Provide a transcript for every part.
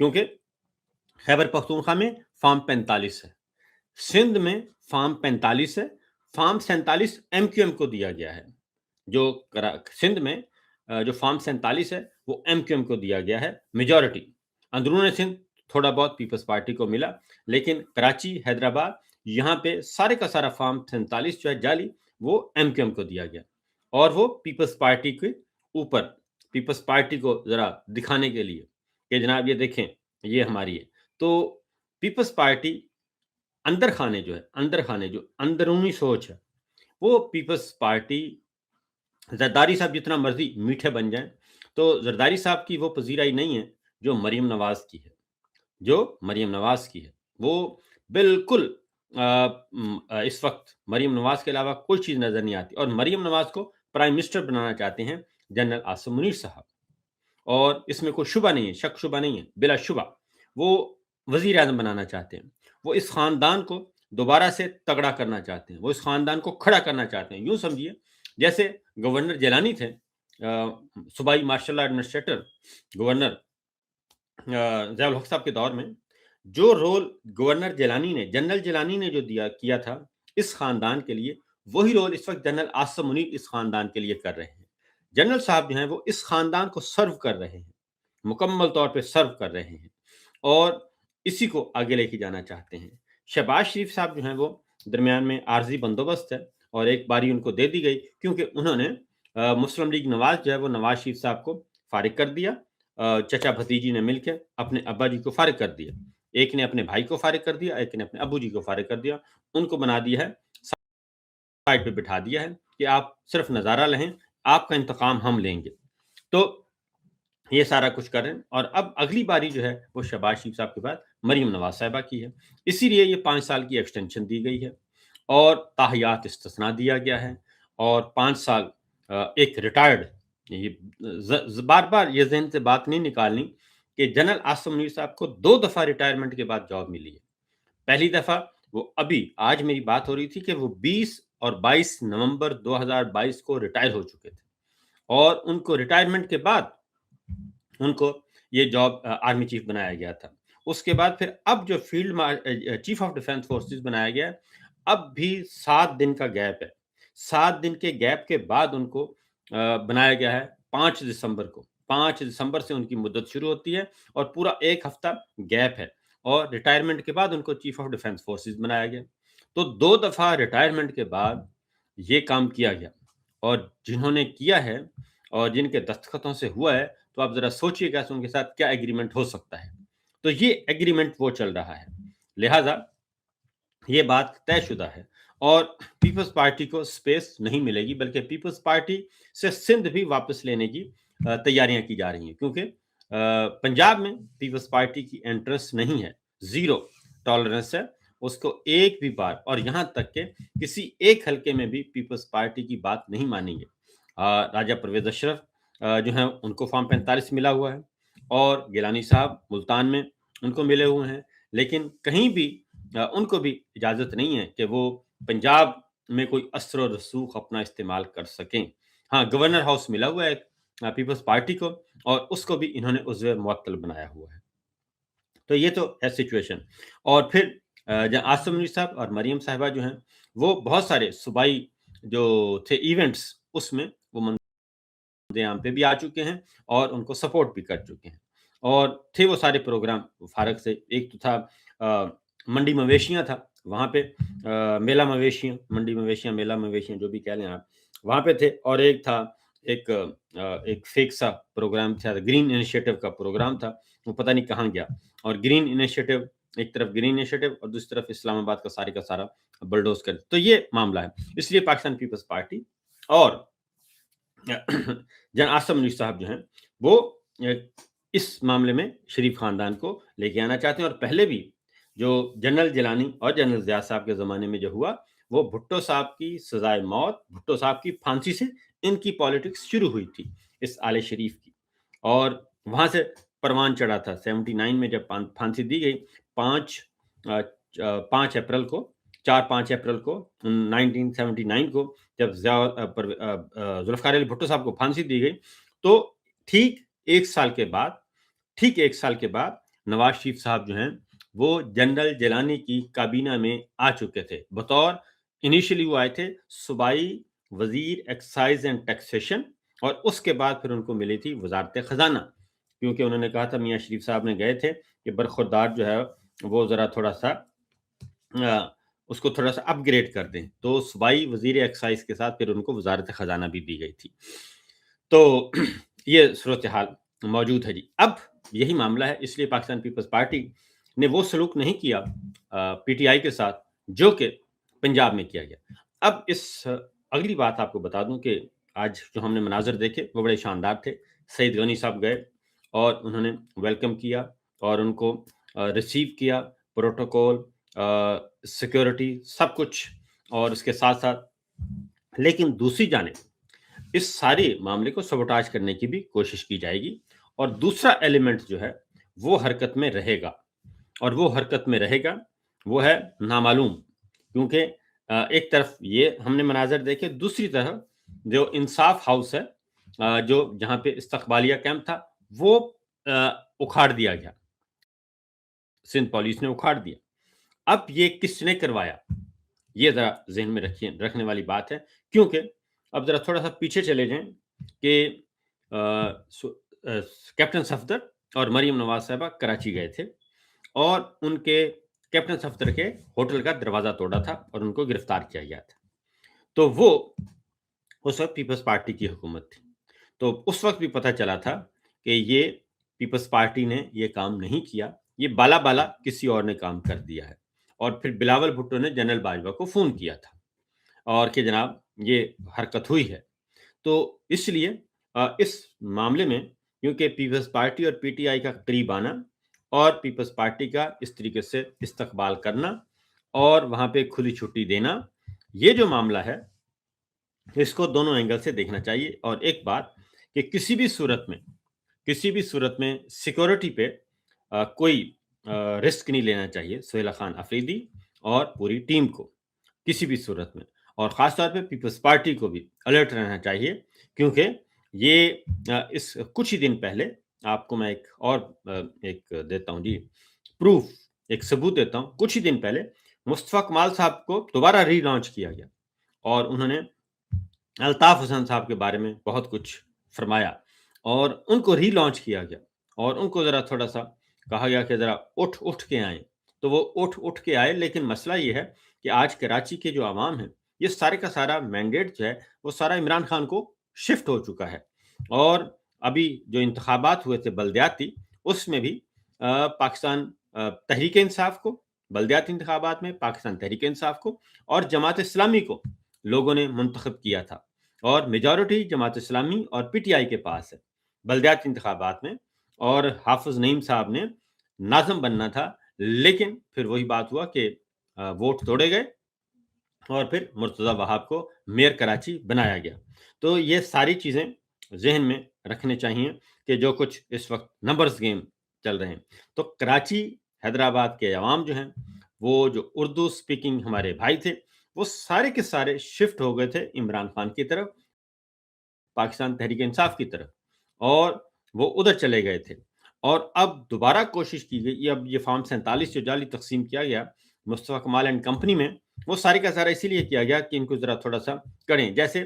کیونکہ خیبر پختونخوا میں فارم 45 ہے، سندھ میں فارم 45 ہے، فارم 47 ایم کیو ایم کو دیا گیا ہے. جو سندھ میں جو فارم 47 ہے وہ ایم کیو ایم کو دیا گیا ہے میجورٹی. اندرون سندھ تھوڑا بہت پیپلز پارٹی کو ملا، لیکن کراچی، حیدرآباد، یہاں پہ سارے کا سارا فارم 47 جو ہے جعلی، وہ ایم کیو ایم کو دیا گیا. اور وہ پیپلز پارٹی کے اوپر، پیپلز پارٹی کو ذرا دکھانے کے لیے کہ جناب یہ دیکھیں یہ ہماری ہے. تو پیپلز پارٹی اندر خانے جو اندرونی سوچ ہے، وہ پیپلز پارٹی، زرداری صاحب جتنا مرضی میٹھے بن جائیں تو زرداری صاحب کی وہ پذیرائی نہیں ہے جو مریم نواز کی ہے. وہ بالکل اس وقت مریم نواز کے علاوہ کوئی چیز نظر نہیں آتی. اور مریم نواز کو پرائم منسٹر بنانا چاہتے ہیں جنرل عاصم منیر صاحب، اور اس میں کوئی شبہ نہیں ہے، شک شبہ نہیں ہے، بلا شبہ وہ وزیر اعظم بنانا چاہتے ہیں. وہ اس خاندان کو دوبارہ سے تگڑا کرنا چاہتے ہیں، وہ اس خاندان کو کھڑا کرنا چاہتے ہیں. یوں سمجھیے جیسے گورنر جیلانی تھے، صوبائی مارشل ایڈمنسٹریٹر گورنر ضیاء الحق صاحب کے دور میں، جو رول گورنر جیلانی نے، جنرل جیلانی نے جو کیا تھا اس خاندان کے لیے، وہی رول اس وقت جنرل عاصم منیر اس خاندان کے لیے کر رہے ہیں. جنرل صاحب جو ہیں وہ اس خاندان کو سرو کر رہے ہیں، مکمل طور پہ سرو کر رہے ہیں، اور اسی کو آگے لے کے جانا چاہتے ہیں. شہباز شریف صاحب جو ہیں وہ درمیان میں عارضی بندوبست ہے، اور ایک باری ان کو دے دی گئی کیونکہ انہوں نے مسلم لیگ نواز جو ہے وہ نواز شریف صاحب کو فارغ کر دیا. چچا بھتیجی نے مل کے اپنے ابا جی کو فارغ کر دیا، ایک نے اپنے بھائی کو فارغ کر دیا، ایک نے اپنے ابو جی کو فارغ کر دیا. ان کو بنا دیا ہے، سائڈ پہ بٹھا دیا ہے کہ آپ صرف نظارہ لہیں، آپ کا انتقام ہم لیں گے. تو یہ سارا کچھ کر رہے ہیں. اور اب اگلی باری جو ہے وہ شہباز شریف صاحب کے بعد مریم نواز صاحبہ کی ہے. اسی لیے یہ 5 سال کی ایکسٹینشن دی گئی ہے اور تاحیات استثناء دیا گیا ہے، اور 5 سال ایک ریٹائرڈ، بار بار یہ ذہن سے بات نہیں نکالنی کہ جنرل عاصم منیر صاحب کو 2 دفعہ ریٹائرمنٹ کے بعد جاب ملی ہے. پہلی دفعہ وہ ابھی آج میری بات ہو رہی تھی کہ وہ 20 اور 22 نومبر 2022 کو ریٹائر ہو چکے تھے، اور ان کو ریٹائرمنٹ کے بعد ان کو یہ جاب آرمی چیف بنایا گیا تھا. اس کے بعد پھر اب جو field chief of defence forces بنایا گیا، اب بھی 7 دن کا گیپ ہے. 7 دن کے گیپ کے بعد ان کو بنایا گیا ہے 5 دسمبر کو. 5 دسمبر سے ان کی مدت شروع ہوتی ہے اور پورا 1 ہفتہ گیپ ہے، اور ریٹائرمنٹ کے بعد ان کو چیف آف ڈیفنس فورسز بنایا گیا. تو 2 دفعہ ریٹائرمنٹ کے بعد یہ کام کیا گیا، اور جنہوں نے کیا ہے اور جن کے دستخطوں سے ہوا ہے، تو آپ ذرا سوچئے گا ان کے ساتھ کیا ایگریمنٹ ہو سکتا ہے. تو یہ ایگریمنٹ وہ چل رہا ہے، لہٰذا یہ بات طے شدہ ہے، اور پیپلز پارٹی کو سپیس نہیں ملے گی، بلکہ پیپلز پارٹی سے سندھ بھی واپس لینے کی تیاریاں کی جا رہی ہیں. کیونکہ پنجاب میں پیپلز پارٹی کی انٹرسٹ نہیں ہے، 0 ٹالرنس ہے اس کو ایک بھی بار، اور یہاں تک کہ کسی ایک حلقے میں بھی پیپلز پارٹی کی بات نہیں مانیں گے. راجہ پرویز اشرف جو ہیں ان کو فارم 45 ملا ہوا ہے، اور گیلانی صاحب ملتان میں ان کو ملے ہوئے ہیں، لیکن کہیں بھی ان کو بھی اجازت نہیں ہے کہ وہ پنجاب میں کوئی اثر و رسوخ اپنا استعمال کر سکیں. ہاں، گورنر ہاؤس ملا ہوا ہے پیپلز پارٹی کو، اور اس کو بھی انہوں نے عضو معطل بنایا ہوا ہے. تو یہ تو ہے سچویشن. اور پھر عاصم منیر صاحب اور مریم صاحبہ جو ہیں وہ بہت سارے صوبائی جو تھے ایونٹس، اس میں وہ عام پہ بھی آ چکے ہیں اور ان کو سپورٹ بھی کر چکے ہیں. اور تھے وہ سارے پروگرام فارغ سے. ایک تو تھا منڈی مویشیاں تھا، وہاں پہ میلہ مویشیاں، منڈی مویشیاں، میلہ مویشیاں جو بھی کہہ لیں آپ، وہاں پہ تھے. اور ایک تھا ایک فیک سا پروگرام تھا، گرین انیشیٹو کا پروگرام تھا، وہ پتہ نہیں کہاں گیا. اور گرین انیشیٹو، ایک طرف گرین انیشیٹو اور دوسری طرف اسلام آباد کا سارا بلڈوز کر. تو یہ معاملہ ہے. اس لیے پاکستان پیپلز پارٹی اور جن عاصم منیر صاحب جو ہیں وہ اس معاملے میں شریف خاندان کو لے کے آنا چاہتے ہیں. اور پہلے بھی جو جنرل جیلانی اور جنرل ضیاء صاحب کے زمانے میں جو ہوا، وہ بھٹو صاحب کی سزائے موت، بھٹو صاحب کی پھانسی سے ان کی پالیٹکس شروع ہوئی تھی اس آل شریف کی، اور وہاں سے پروان چڑھا تھا. 79 میں جب پھانسی دی گئی، 5 اپریل کو 4-5 اپریل کو 1979 کو جب ذوالفقار علی بھٹو صاحب کو پھانسی دی گئی، تو ٹھیک ایک سال کے بعد نواز شریف صاحب جو ہیں وہ جنرل جیلانی کی کابینہ میں آ چکے تھے بطور انیشلی وہ آئے تھے صوبائی وزیر ایکسائز اینڈ ٹیکسیشن، اور اس کے بعد پھر ان کو ملی تھی وزارت خزانہ، کیونکہ انہوں نے کہا تھا میاں شریف صاحب نے گئے تھے کہ برخوردار جو ہے وہ ذرا تھوڑا سا اس کو تھوڑا سا اپ گریڈ کر دیں، تو صوبائی وزیر ایکسائز کے ساتھ پھر ان کو وزارت خزانہ بھی دی گئی تھی۔ تو یہ صورتحال موجود ہے جی۔ اب یہی معاملہ ہے، اس لیے پاکستان پیپلز پارٹی نے وہ سلوک نہیں کیا پی ٹی آئی کے ساتھ جو کہ پنجاب میں کیا گیا۔ اب اس اگلی بات آپ کو بتا دوں کہ آج جو ہم نے مناظر دیکھے وہ بڑے شاندار تھے۔ سعید غنی صاحب گئے اور انہوں نے ویلکم کیا اور ان کو ریسیو کیا، پروٹوکول، سیکیورٹی، سب کچھ، اور اس کے ساتھ ساتھ لیکن دوسری جانب اس سارے معاملے کو سبوٹاج کرنے کی بھی کوشش کی جائے گی، اور دوسرا ایلیمنٹ جو ہے وہ حرکت میں رہے گا، اور وہ حرکت میں رہے گا وہ ہے نامعلوم، کیونکہ ایک طرف یہ ہم نے مناظر دیکھے، دوسری طرف جو انصاف ہاؤس ہے جو جہاں پہ استقبالیہ کیمپ تھا وہ اکھاڑ دیا گیا، سندھ پولیس نے اکھاڑ دیا۔ اب یہ کس نے کروایا، یہ ذرا ذہن میں رکھنے والی بات ہے، کیونکہ اب ذرا تھوڑا سا پیچھے چلے جائیں کہ کیپٹن صفدر اور مریم نواز صاحبہ کراچی گئے تھے اور ان کے کیپٹن صفدر کے ہوٹل کا دروازہ توڑا تھا اور ان کو گرفتار کیا گیا تھا۔ تو وہ اس وقت پیپلز پارٹی کی حکومت تھی، تو اس وقت بھی پتہ چلا تھا کہ یہ پیپلز پارٹی نے یہ کام نہیں کیا، یہ بالا بالا کسی اور نے کام کر دیا ہے، اور پھر بلاول بھٹو نے جنرل باجوہ کو فون کیا تھا اور کہ جناب یہ حرکت ہوئی ہے۔ تو اس لیے اس معاملے میں کیونکہ پیپلز پارٹی اور پی ٹی آئی کا قریب آنا اور پیپلز پارٹی کا اس طریقے سے استقبال کرنا اور وہاں پہ کھلی چھٹی دینا، یہ جو معاملہ ہے اس کو دونوں اینگل سے دیکھنا چاہیے۔ اور ایک بات کہ کسی بھی صورت میں سیکورٹی پہ کوئی رسک نہیں لینا چاہیے سہیلا خان آفریدی اور پوری ٹیم کو، کسی بھی صورت میں، اور خاص طور پہ پیپلز پارٹی کو بھی الرٹ رہنا چاہیے، کیونکہ یہ اس کچھ ہی دن پہلے آپ کو میں ایک دیتا ہوں جی پروف، ایک ثبوت دیتا ہوں، کچھ ہی دن پہلے مصطفیٰ کمال صاحب کو دوبارہ ری لانچ کیا گیا اور انہوں نے الطاف حسن صاحب کے بارے میں بہت کچھ فرمایا اور ان کو ری لانچ کیا گیا اور ان کو ذرا تھوڑا سا کہا گیا کہ ذرا اٹھ کے آئیں، تو وہ اٹھ کے آئے، لیکن مسئلہ یہ ہے کہ آج کراچی کے جو عوام ہیں، یہ سارے کا سارا مینڈیٹ جو ہے وہ سارا عمران خان کو شفٹ ہو چکا ہے، اور ابھی جو انتخابات ہوئے تھے بلدیاتی، اس میں بھی پاکستان تحریک انصاف کو، بلدیاتی انتخابات میں پاکستان تحریک انصاف کو اور جماعت اسلامی کو لوگوں نے منتخب کیا تھا، اور میجورٹی جماعت اسلامی اور پی ٹی آئی کے پاس ہے بلدیاتی انتخابات میں، اور حافظ نعیم صاحب نے ناظم بننا تھا، لیکن پھر وہی بات ہوا کہ ووٹ توڑے گئے اور پھر مرتضی وہاب کو میئر کراچی بنایا گیا۔ تو یہ ساری چیزیں ذہن میں رکھنے چاہیے کہ جو کچھ اس وقت نمبرز گیم چل رہے ہیں، تو کراچی حیدرآباد کے عوام جو ہیں، وہ جو اردو سپیکنگ ہمارے بھائی تھے، وہ سارے کے سارے شفٹ ہو گئے تھے عمران خان کی طرف، پاکستان تحریک انصاف کی طرف، اور وہ ادھر چلے گئے تھے، اور اب دوبارہ کوشش کی گئی، اب یہ فارم 47 جو جعلی تقسیم کیا گیا مصطفیٰ کمال اینڈ کمپنی میں، وہ سارے کا سارا اسی لیے کیا گیا کہ ان کو ذرا تھوڑا سا کریں، جیسے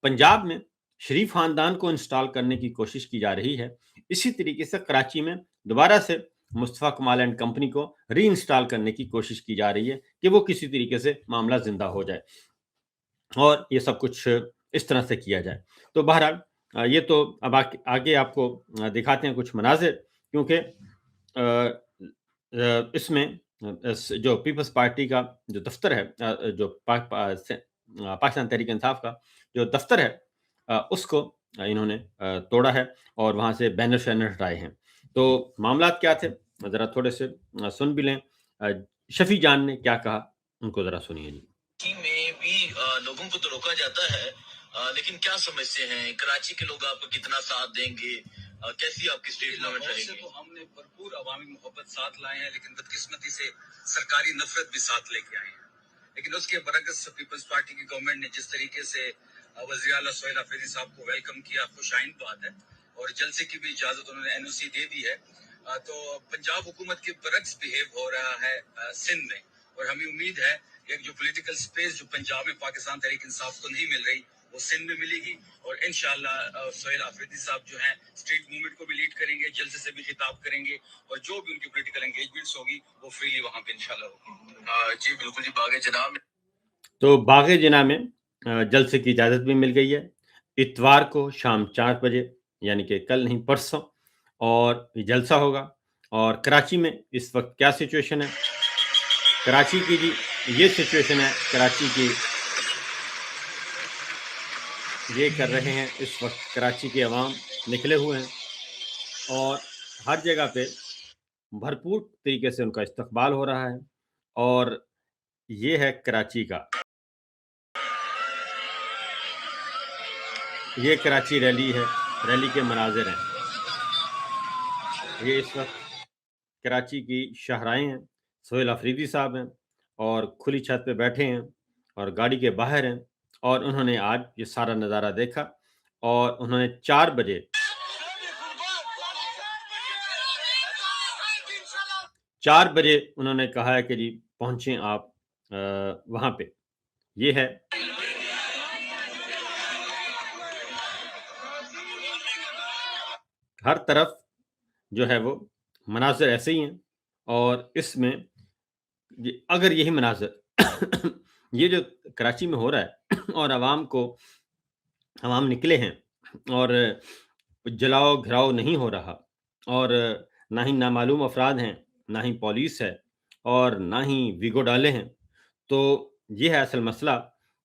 پنجاب میں شریف خاندان کو انسٹال کرنے کی کوشش کی جا رہی ہے، اسی طریقے سے کراچی میں دوبارہ سے مصطفیٰ کمال اینڈ کمپنی کو ری انسٹال کرنے کی کوشش کی جا رہی ہے کہ وہ کسی طریقے سے معاملہ زندہ ہو جائے اور یہ سب کچھ اس طرح سے کیا جائے۔ تو بہرحال یہ تو اب آگے آپ کو دکھاتے ہیں کچھ مناظر، کیونکہ اس میں جو پیپلز پارٹی کا جو دفتر ہے، جو پاکستان تحریک انصاف کا جو دفتر ہے، اس کو انہوں نے توڑا ہے اور وہاں سے بینر شینر ہٹائے ہیں۔ تو معاملات کیا تھے ذرا تھوڑے سے سن بھی لیں، شفیع جان نے کیا کہا ان کو ذرا سنیے جی۔ میں بھی لوگوں کو تو روکا جاتا ہے، لیکن کیا سمجھتے ہیں کراچی کے لوگ آپ کو کتنا ساتھ دیں گے، کیسی آپ کی اسٹیٹمنٹ رہے گی؟ تو ہم نے بھرپور عوامی محبت ساتھ لائے ہیں، لیکن بدقسمتی سے سرکاری نفرت بھی ساتھ لے کے آئے ہیں۔ لیکن اس کے برعکس پیپلز پارٹی کی گورنمنٹ نے جس طریقے سے وزیر اعلیٰ سہیل آفریدی صاحب کو ویلکم کیا، خوش آئند بات ہے، اور جلسے کی بھی اجازت انہوں نے این او سی دے دی ہے۔ تو پنجاب حکومت کے برعکس بہیو ہو رہا ہے سندھ میں، اور ہمیں امید ہے کہ جو پولیٹیکل سپیس جو پنجاب میں پاکستان تحریک انصاف کو نہیں مل رہی وہ سندھ میں ملے گی، اور انشاءاللہ سہیل آفریدی صاحب جو ہیں اسٹریٹ موومنٹ کو بھی لیڈ کریں گے، جلسے سے بھی خطاب کریں گے، اور جو بھی ان کی پولیٹیکل انگیجمنٹس ہوگی وہ فریلی وہاں پہ انشاءاللہ ہوگی۔ جی بالکل جی، باغ جناب میں تو باغ جناح میں جلسے کی اجازت بھی مل گئی ہے اتوار کو شام 4 بجے، یعنی کہ کل نہیں پرسوں، اور یہ جلسہ ہوگا۔ اور کراچی میں اس وقت کیا سچویشن ہے؟ کراچی کی جی یہ سچویشن ہے، کراچی کی یہ کر رہے ہیں اس وقت کراچی کے عوام نکلے ہوئے ہیں، اور ہر جگہ پہ بھرپور طریقے سے ان کا استقبال ہو رہا ہے، اور یہ ہے کراچی کا، یہ کراچی ریلی ہے، ریلی کے مناظر ہیں۔ یہ اس وقت کراچی کی شاہراہیں ہیں، سہیل آفریدی صاحب ہیں اور کھلی چھت پہ بیٹھے ہیں اور گاڑی کے باہر ہیں، اور انہوں نے آج یہ سارا نظارہ دیکھا، اور انہوں نے 4 بجے انہوں نے کہا ہے کہ جی پہنچیں آپ وہاں پہ۔ یہ ہے ہر طرف جو ہے وہ مناظر ایسے ہی ہیں، اور اس میں اگر یہی مناظر یہ جو کراچی میں ہو رہا ہے اور عوام نکلے ہیں اور جلاؤ گھراؤ نہیں ہو رہا، اور نہ ہی نامعلوم افراد ہیں، نہ ہی پولیس ہے، اور نہ ہی ویگو ڈالے ہیں، تو یہ ہے اصل مسئلہ،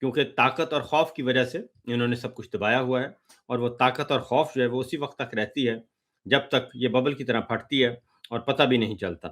کیونکہ طاقت اور خوف کی وجہ سے انہوں نے سب کچھ دبایا ہوا ہے، اور وہ طاقت اور خوف جو ہے وہ اسی وقت تک رہتی ہے جب تک یہ ببل کی طرح پھٹتی ہے اور پتہ بھی نہیں چلتا۔